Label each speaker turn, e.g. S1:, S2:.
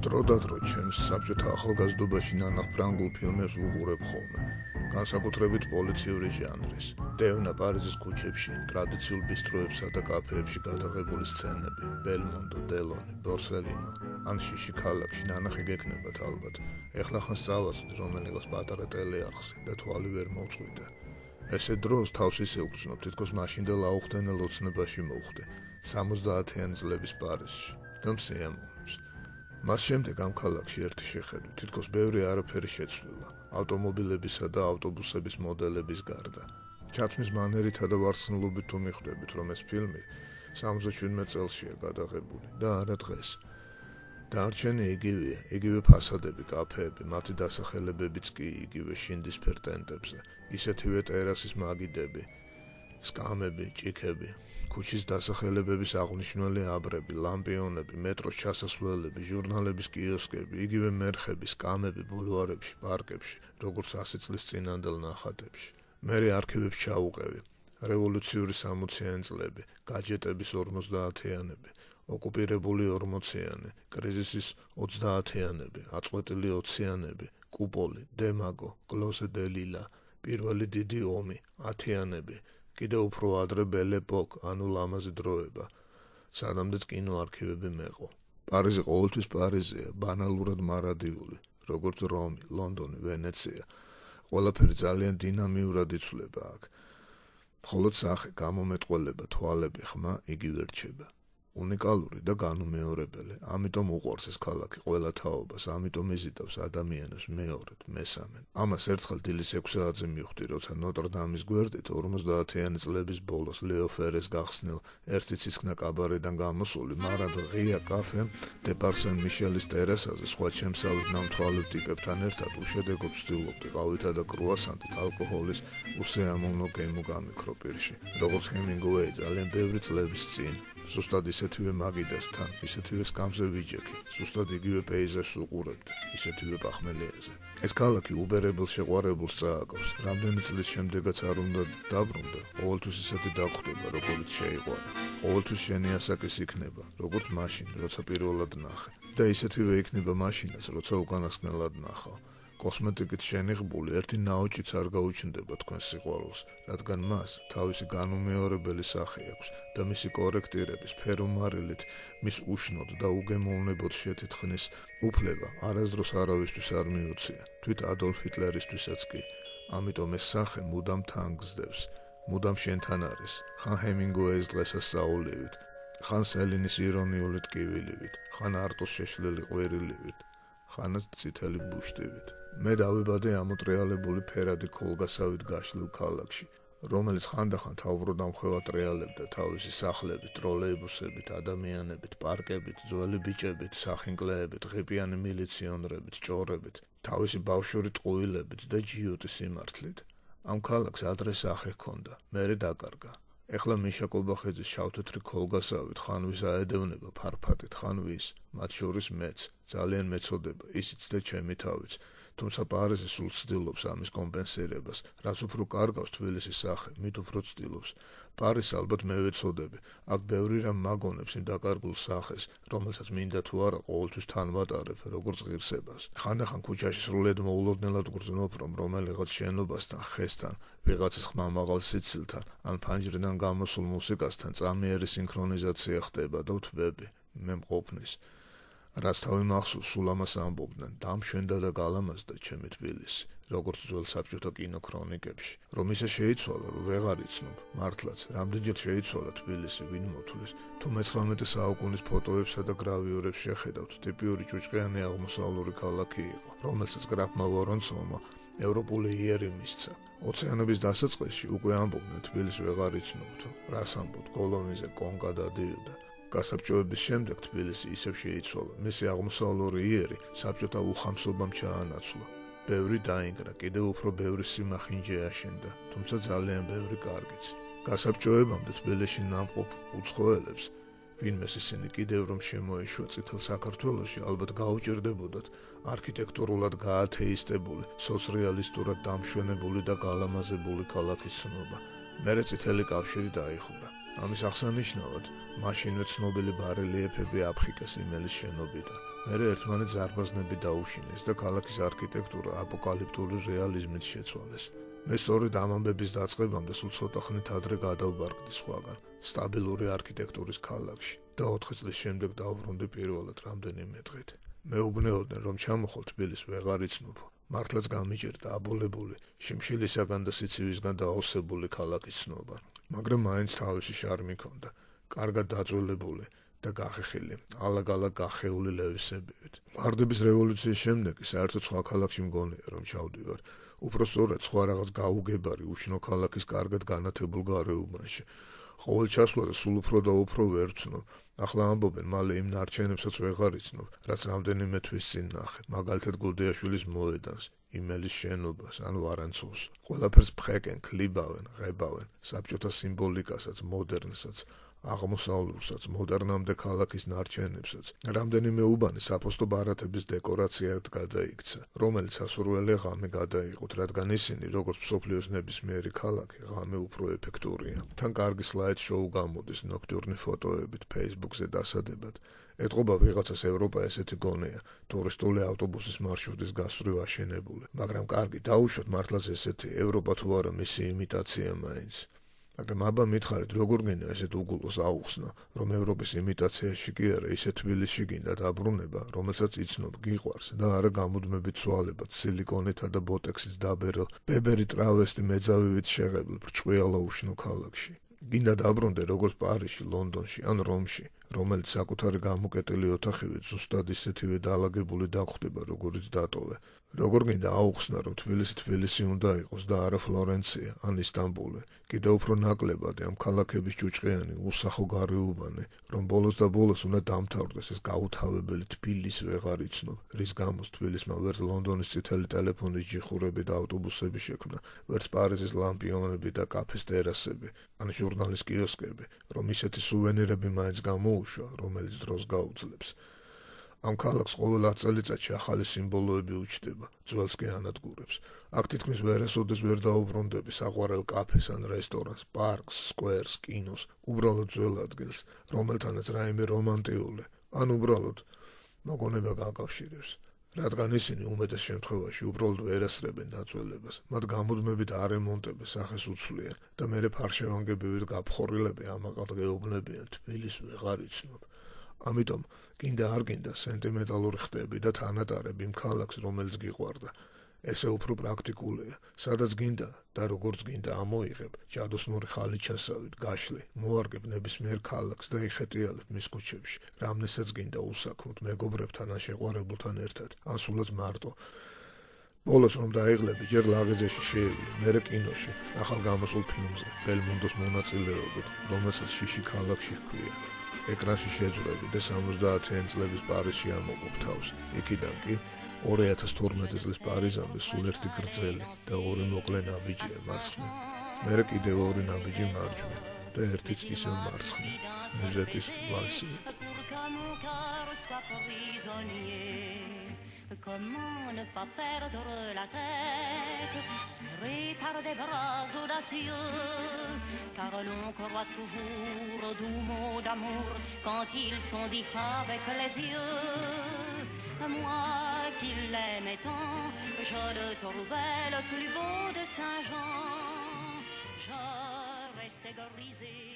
S1: დროდადრო ჩემს საბჭოთა ახალგაზრდობაში ნანახ ფრანგულ ფილმებს ვუყურებ ხოლმე. განსაკუთრებით პოლიციური ჟანრის. დევნა პარიზის ქუჩებში, ტრადიციულ ბისტროებსა და კაფეებში გადაღებული სცენები, ბელმონდო, დელონი, ბორსელინო, ან შიში ქალაქში ნანახი გექნებათ ალბათ. ეხლა ხან სწავացდი რომელიღაც პატარა ტელეარხზე და თვალი ვერ მოვწყვიტე. ესე დროს თავს ისე უგრძნობ, თითქოს მაშინდელ აუხდენელ ოცნებაში მოვხდე, 70-იანი წლების პარიზში და მსიამოვნებს. მას შემდეგ ამ ქალაქში ერთი შეხედვით, თითქოს ბევრი არაფერი შეცვლილა, ავტომობილებისა და ავტობუსების მოდელების გარდა. ჩათმის მანერითა და ვარცხნილობით თუ მიხვდებით, რომ ეს ფილმი 77 წელშია გადაღებული და არა დღეს. დარჩენი იგივეა, იგივე ფასადები, კაფეები, მათი დასახელებებიც კი იგივე შინდისფერ ტენტებზე, ისეთივე ტერასის მაგიდები, სკამები, ჭიქები. ქუჩის დასახელებების აღნიშნული აბრები, ლამპიონები, მეტროს ჩასასვლელები, ჟურნალების კიოსკები, იგივე მერხები, სკამები ბულვარებში, პარკებში, როგორც 100 წლის წინანდელ ნახატებში. მერე არქივებს ჩაუყევი, რევოლუციური 60-იანი წლები, გაჯეტების 50-იანები, ოკუპირებული 40-იანი, კრიზისის 30-იანები, აწყვეტილი 20-იანები, კუპოლი, დემაგო, კლოსე დე ლილა, პირველი დიდი ომი, 10-იანები. კიდევ უფრო ადრე ბელ ეპოკ, ანუ ლამაზი დროება, სანამდეც კინოარქივები მეყო. პარიზი ყოველთვის პარიზია, ბანალურად მარადიული, როგორც რომი, ლონდონი, ვენეცია. ყველაფერი ძალიან დინამიურად იცვლება აქ. მხოლოდ სახე, გამომეტყველება, თვალები, ხმა იგივე რჩება. უნიკალური და განუმეორებელი, ამიტომ უყვარს ეს ქალაქი ყველა თაობას, ამიტომ იზიდავს ადამიანებს მეორედ, მესამედ. ამას ერთხელ დილის 6 საათზე მივხვდი, როცა ნოტრ-დამის გვერდით 50-იანი წლების ბოლოს ლეო ფერეს გახსნილ ერთი ცისკნა კაბარედან გამოსული, მარად ღია კაფე დე-პარ-სენ მიშელის ტერასაზე სხვა ჩემსავით ნამთვალებ ტიპებთან ერთად უშედეგოდ ვცდილობდი ყავითა და კრუასანტით ალკოჰოლის უსიამოვნო გემო გამიქრო პირში. როგორც ჰემინგუეი ძალიან ბევრი წლების წინ, ზუსტად ისეთივე მაგიდასთან, ისეთივე სკამზე ვიჯექი, ზუსტად იგივე პეიზაჟს ვუყურებდი, ისეთივე პახმელიაზე. ეს ქალაქი უბერებელ შეყვარებულს წააგავს, რამდენი წლის შემდეგაც არ უნდა დაბრუნდა, ყოველთვის ისეთი დაგხვდება, როგორც შეიყვარა. ყოველთვის შენი ასაკის იქნება, როგორც მაშინ, როცა პირველად ნახე. და ისეთივე იქნება მაშინაც, როცა უკანასკნელად ნახავ. კოსმეტიკით შენიღბული ერთი ნაოჭიც არ გაუჩნდება თქვენს სიყვარულს, რადგან მას თავისი განუმეორებელი სახე აქვს და მისი კორექტირების ფერომარილით მის უშნოდ და უგემოვნებოდ შეთითხნის უფლება არასდროს არავისთვის არ მიუცია, თვით ადოლფ ჰიტლერისთვისაც კი. ამიტომ ეს სახე მუდამ თანგსდევს, მუდამ შენთან არის, ხან ჰემინგუეის დღესასწაულივით, ხან სელინის ირონიული ტკივილივით, ხან არტოს შეშლილი ყვირილივით, ხანაც წითელი ბუშტივით. მე დავიბადე ამოტრიალებული ფერადი ქოლგასავით გაშლილ ქალაქში, რომელიც ხანდახან თავბროდ ამხვევა ტრიალებდა თავისი სახლებით, ტროლეიბუსებით, ადამიანებით, პარკებით, ძველი ბიჭებით, სახინკლეებით, ღიპიანი მილიციონრებით, ჭორებით, თავისი ბავშვური ტყუილებით და ჯიუტის სიმართლით. ამ ქალაქს ადრე სახე ჰქონდა, მერე დაკარგა. ეხლა მიშა კობახიძის შავთეთრი ქოლგასავით ხან ვის აედევნება ფარფატით, ხან ვის, მათ შორის მეც, ძალიან მეწოდება, ისიც და ჩემი თავიც. თუმცა პარიზი სულ ცდილობს ამის კომპენსირებას, რაც უფრო კარგავს თბილისის სახე, მით უფრო ცდილობს. პარიზს ალბათ მე ვეწოდები, აქ ბევრი რამ მაგონებს იმ დაკარგულ სახეს, რომელსაც მინდა თუ არა ყოველთვის თან ვატარებ, როგორც ღირსებას. ხანდახან ქუჩაში სრულიად მოულოდნელად გრძნობ, რომ რომელიღაც შენობასთან, ხესთან, ვიღაცის ხმამაღალ სიცილთან, ან ფანჯრიდან გამოსულ მუსიკასთან წამიერი სინქრონიზაცია ხდება და ვთვები, მე მყოფნის. რაც თავი მახსოვს, სულ ამას ამბობდნენ, დამშვენდა და გალამაზდა ჩემი თბილისი, როგორც ძველ საბჭოთა კინოქრონიკებში. რომ ისე შეიცვალა, რომ ვეღარ იცნობ, მართლაც, რამდენჯერ შეიცვალა თბილისი, ვინ მოთვლის. თუ მე-19 საუკუნის ფოტოებსა და გრავიურებს შეხედავთ, ტიპიური ჭუჭყიანი აღმოსავლური ქალაქი იყო, რომელსაც გრაფმა ვორონცოვმა ევროპული იერი მისცა. ოცეანების დასაწყისში უკვე ამბობდნენ, თბილისს ვეღარ იცნობთო, რას ამბობთ, კოლონიზე კონკა დადიოდა. გასაბჭოების შემდეგ თბილისი ისევ შეიცვალა, მისი აღმოსავლური იერი საბჭოთა უხამსობამ ჩაანაცვლა. ბევრი დაინგრა, კიდევ უფრო ბევრი სიმახინჯე აშენდა, თუმცა ძალიან ბევრი კარგიც. გასაბჭოებამდე თბილისში ნამყოფ უცხოელებს, ვინმეს ისინი კიდევ რომ შემოეშვა წითელ საქართველოში, ალბათ გაუჭირდებოდათ არქიტექტურულად გაათეისტებული, სოციალისტურად დამშვენებული და გალამაზებული ქალაქის ცნობა. მერე წითელი კავშირი დაიხურა. ამის აღსანიშნავად, მაშინვე ცნობილი ბარელიეფები აფხიკეს იმელის შენობიდან. მერე ერთმანეთს ზარბაზნები დაუშინეს და ქალაქის არქიტექტურა აპოკალიფტური რეალიზმით შეცვალეს. მე სწორედ ამ ამბების დაწყებამდე სულ ცოტა ხნით ადრე გადავბარგდი სხვაგან, სტაბილური არქიტექტურის ქალაქში და 4 წლის შემდეგ დავბრუნდი პირველად რამდენიმე დღით. მეუბნეოდნენ, რომ ჩამოხვალ თბილისს ვეღარ იცნობო. მართლაც გამიჭირდა აბოლებული, შიმშილისაგან და სიცივისგან დაავსებული ქალაქის ცნობა. მაგრამ მაინც თავისი შარმი ჰქონდა, კარგად დაწვრილებული და გახეხილი, ალაგ-ალაგ გახეული ლევისებივით. მყარდების რევოლუციის შემდეგ საერთოდ სხვა ქალაქში მგონია, რომ ჩავდივარ. უფრო სწორად სხვა რაღაც გაუგებარი უშნო ქალაქის კარგად განათებულ გარეუბანში. ყოველ ჩასვლა და სულ უფრო და უფრო ვერ ვცნობ. ახლა ამბობენ, მალე იმ ნარჩენებსაც ვეღარ იცნობ, რაც რამდენიმე თვის წინ ნახე, მაგალითად გულდიაშვილის მოედანს, იმელის შენობას ან ვარანცოვს. ყველაფერს ფხეკენ, ქლიბავენ, ღებავენ, საბჭოთა სიმბოლიკასაც, მოდერნსაც, აღმოსავლურსაც, მოდერნამდე ქალაქის ნარჩენებსაც. რამდენიმე უბანი საფოსტო ბარათების დეკორაციად გადაიქცა, რომელიც სასურველი ღამე გადაიყოთ, რადგან ისინი, როგორც მსოფლიოს ნებისმიერი ქალაქი, ღამე უფრო ეფექტურია. თან კარგი სლაიდ შოუ გამოდის ნოქტურნი ფოტოებით Facebook-ზე დასადებად. ეტყობა ვიღაცას ევროპა ესეთი გონია, ტურისტული ავტობუსის მარშრუტის გასწვრივ აშენებული, მაგრამ კარგი, დაუშვათ მართლაც ესეთი ევროპა თუ არა მისი იმიტაცია მაინც. მაგრამ აბა მითხარით, როგორ გინდა ესეთ უგულოს აუხსნა, რომ ევროპის იმიტაციაში კი არა, ისე თბილისში გინდა დაბრუნება, რომელსაც იცნობ, გიყვარს და არა გამუდმებით ცვალებად, სილიკონითა და ბოტექსით დაბერელ, ბებერი ტრავესტი მეძავივით შეღებილ ბრჭყვიალა უშნო ქალაქში. გინდა დაბრუნდე როგორც პარიზში, ლონდონში ან რომში, რომელიც საკუთარი გამოკეტილი ოთახივით ზუსტად ისეთივე დაალაგებული დაგხვდება, როგორიც დატოვე. როგორ გინდა აუხსნა, რომ თბილისი უნდა იყოს და არა ფლორენცია ან ისტანბული. კიდევ უფრო ნაკლებად ამ ქალაქების ჭუჭყიანი, უსახო გარეუბანი, რომ ბოლოს და ბოლოს უნდა დამთავრდეს ეს გაუთავებელი თბილისი ვეღარ იცნობ, რის გამოც თბილისმა ვერც ლონდონის წითელი ტელეფონის ჯიხურები და ავტობუსები შექმნა, ვერც პარიზის ლამპიონები და კაფეს ტერასები, ან ჟურნალის კიოსკები, რომ ისეთი სუვენირები მაინც გამოუშვა, რომელიც დროს გაუძლებს. ამ ქალაქს ყოველ 10 წელიწადში ახალი სიმბოლოები უჩნდება, ძველს კი ანადგურებს. აქ თითქმის ვერასოდეს ვერ დაუბრუნდები საყვარელ კაფეს ან რესტორანს, პარკს, სკვერს, კინოს, უბრალოდ ძველ ადგილს, რომელთანაც რაიმე რომანტიული, ან უბრალოდ მოგონება გაკავშირებს. რადგან ისინი უმეტეს შემთხვევაში უბრალოდ ვერ ასრებენ დაწველებას, მათ გამუდმებით არემონტები სახეს უცვლიან და მერე ფარშევანგებივით გაფხორილები ამაყად გეუბნებიან, თბილისს ვეღარ იცნობ. ამიტომ, გინდა არ გინდა სენტიმენტალური ხდები და თანატარები იმ ქალაქს, რომელიც გიყვარდა. ესე უფრო პრაქტიკულია, სადაც გინდა და როგორც გინდა ამოიღებ, ჯადოსნური ხალი ჩასავით, გაშლი, მოარგებ ნებისმიერ ქალაქს და იხეტიალებ მის ქუჩებში, რამნესაც გინდა უსაქმოდ მეგობრებთან ან შეყვარებულთან ერთად, ან სულაც მარტო. ბოლოს რომ დაიღლები, ჯერ ლაღიძეში შეევლი, მერე კინოში, ახალ გამოსულ ფილმზე, ბელმონდოს მონაწილეობით, რომელსაც შიში ქალაქში ჰქვია. ეკრანში შეძვრები და 70-იან წლების პარიზში ამოყვებ თავს. იქიდან კი 2012 წლის პარიზამდე სულ ერთი გრძელი და 2 მოკლე ნაბიჯია მარცხნივ. მერე კიდევ 2 ნაბიჯი მარჯვნივ და ერთიც ისევ მარცხნივ, მუზეტის ვალსიით.
S2: Comment ne pas perdre la tête, serré par des bras audacieux, car l'on croit toujours aux doux mots d'amour quand ils sont dits avec les yeux. Moi qui l'aimais tant, je le trouvais le plus beau de Saint-Jean. Je restais grisé